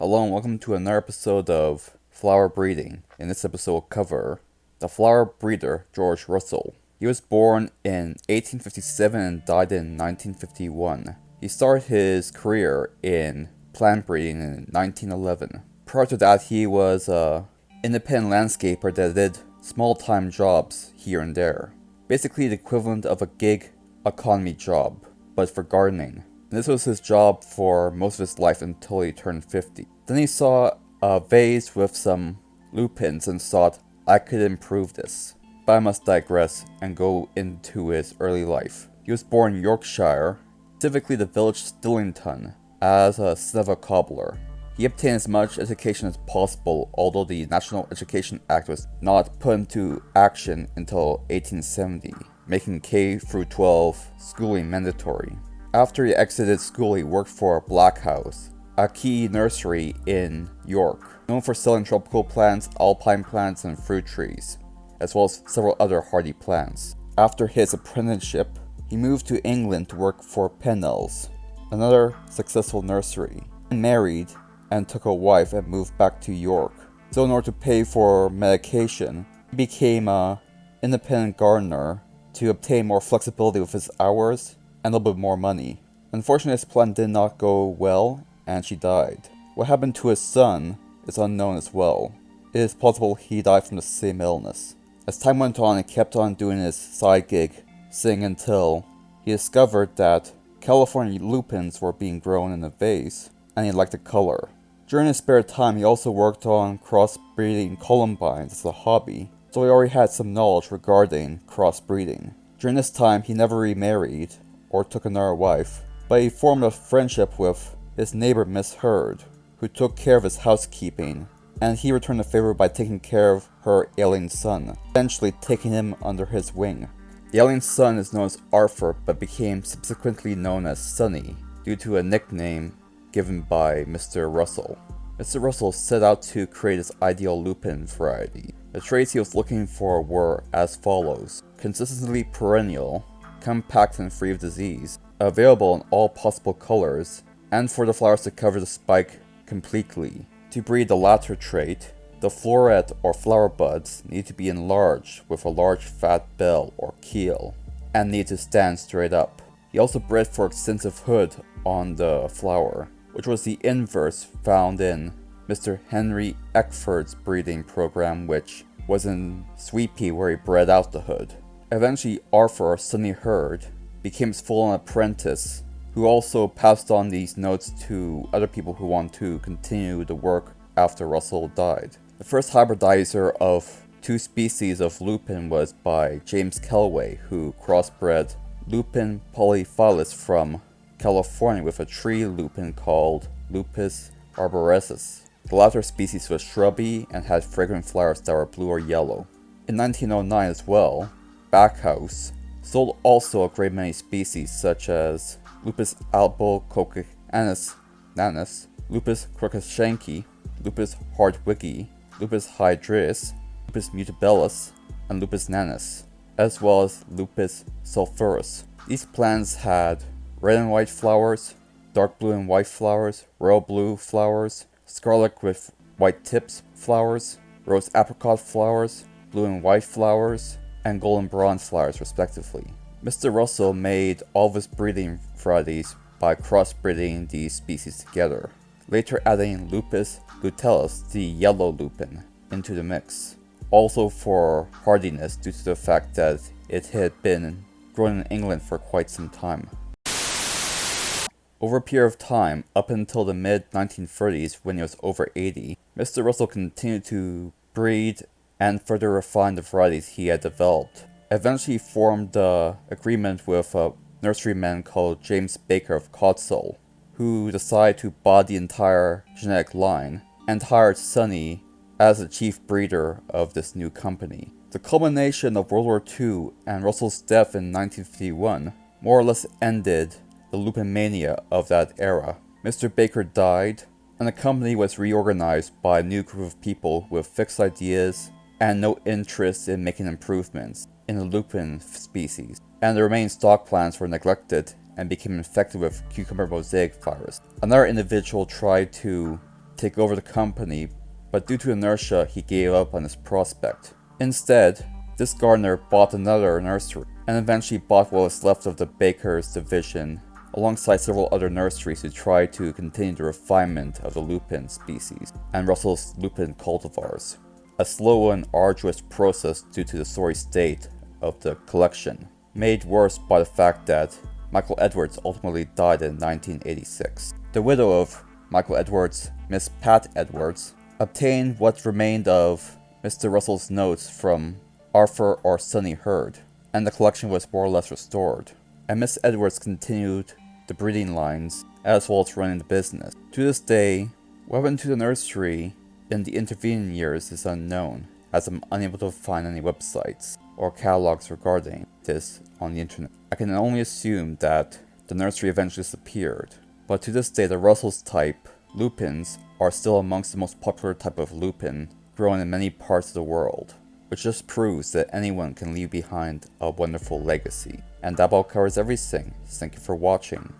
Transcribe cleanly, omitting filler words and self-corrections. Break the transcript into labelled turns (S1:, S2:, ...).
S1: Hello and welcome to another episode of Flower Breeding. In this episode we'll cover the flower breeder George Russell. He was born in 1857 and died in 1951. He started his career in plant breeding in 1911. Prior to that he was an independent landscaper that did small-time jobs here and there. Basically the equivalent of a gig economy job, but for gardening. This was his job for most of his life until he turned 50. Then he saw a vase with some lupins and thought, I could improve this. But I must digress and go into his early life. He was born in Yorkshire, specifically the village Stillington, as a son of a cobbler. He obtained as much education as possible, although the National Education Act was not put into action until 1870, making K-12 schooling mandatory. After he exited school, he worked for Black House, a key nursery in York, known for selling tropical plants, alpine plants, and fruit trees, as well as several other hardy plants. After his apprenticeship, he moved to England to work for Pennell's, another successful nursery. He married and took a wife and moved back to York. So in order to pay for medication, he became an independent gardener to obtain more flexibility with his hours and a little bit more money. Unfortunately, his plan did not go well, and she died. What happened to his son is unknown as well. It is possible he died from the same illness. As time went on, he kept on doing his side gig, singing until he discovered that California lupins were being grown in a vase, and he liked the color. During his spare time, he also worked on crossbreeding columbines as a hobby, so he already had some knowledge regarding crossbreeding. During this time, he never remarried or took another wife, but he formed a friendship with his neighbor Miss Heard, who took care of his housekeeping, and he returned the favor by taking care of her ailing son, eventually taking him under his wing. The ailing son is known as Arthur, but became subsequently known as Sonny, due to a nickname given by Mr. Russell. Mr. Russell set out to create his ideal lupin variety. The traits he was looking for were as follows: consistently perennial, compact and free of disease, available in all possible colors, and for the flowers to cover the spike completely. To breed the latter trait, the floret or flower buds need to be enlarged with a large fat bell or keel, and need to stand straight up. He also bred for extensive hood on the flower, which was the inverse found in Mr. Henry Eckford's breeding program, which was in Sweet Pea where he bred out the hood. Eventually, Arthur, Sonny Heard, became his full-on apprentice, who also passed on these notes to other people who want to continue the work after Russell died. The first hybridizer of two species of lupin was by James Kellaway, who crossbred Lupin polyphyllus from California with a tree lupin called Lupus arborescens. The latter species was shrubby and had fragrant flowers that were blue or yellow. In 1909 as well, Backhouse sold also a great many species such as Lupus albococcus nanus, Lupus crocoshanki, Lupus hardwicki, Lupus hydris, Lupus mutabilis, and Lupus nanus, as well as Lupus sulphurus. These plants had red and white flowers, dark blue and white flowers, royal blue flowers, scarlet with white tips flowers, rose apricot flowers, blue and white flowers, and golden bronze flowers respectively. Mr. Russell made all of his breeding varieties by crossbreeding these species together, later adding Lupus lutellus, the yellow lupin, into the mix, also for hardiness due to the fact that it had been grown in England for quite some time. Over a period of time, up until the mid-1930s when he was over 80, Mr. Russell continued to breed and further refine the varieties he had developed. Eventually he formed an agreement with a nurseryman called James Baker of Cotsall, who decided to buy the entire genetic line, and hired Sonny as the chief breeder of this new company. The culmination of World War II and Russell's death in 1951 more or less ended the lupin mania of that era. Mr. Baker died, and the company was reorganized by a new group of people with fixed ideas and no interest in making improvements in the lupin species, and the remaining stock plants were neglected and became infected with cucumber mosaic virus. Another individual tried to take over the company, but due to inertia, he gave up on this prospect. Instead, this gardener bought another nursery, and eventually bought what was left of the Baker's division, alongside several other nurseries to try to continue the refinement of the lupin species and Russell's lupin cultivars. A slow and arduous process due to the sorry state of the collection, made worse by the fact that Michael Edwards ultimately died in 1986. The widow of Michael Edwards, Miss Pat Edwards, obtained what remained of Mr. Russell's notes from Arthur or Sonny Hurd, and the collection was more or less restored. And Miss Edwards continued the breeding lines as well as running the business. To this day, what happened to the nursery in the intervening years is unknown, as I'm unable to find any websites or catalogs regarding this on the internet. I can only assume that the nursery eventually disappeared, but to this day the Russell's type lupins are still amongst the most popular type of lupin grown in many parts of the world, which just proves that anyone can leave behind a wonderful legacy. And that about covers everything. Thank you for watching.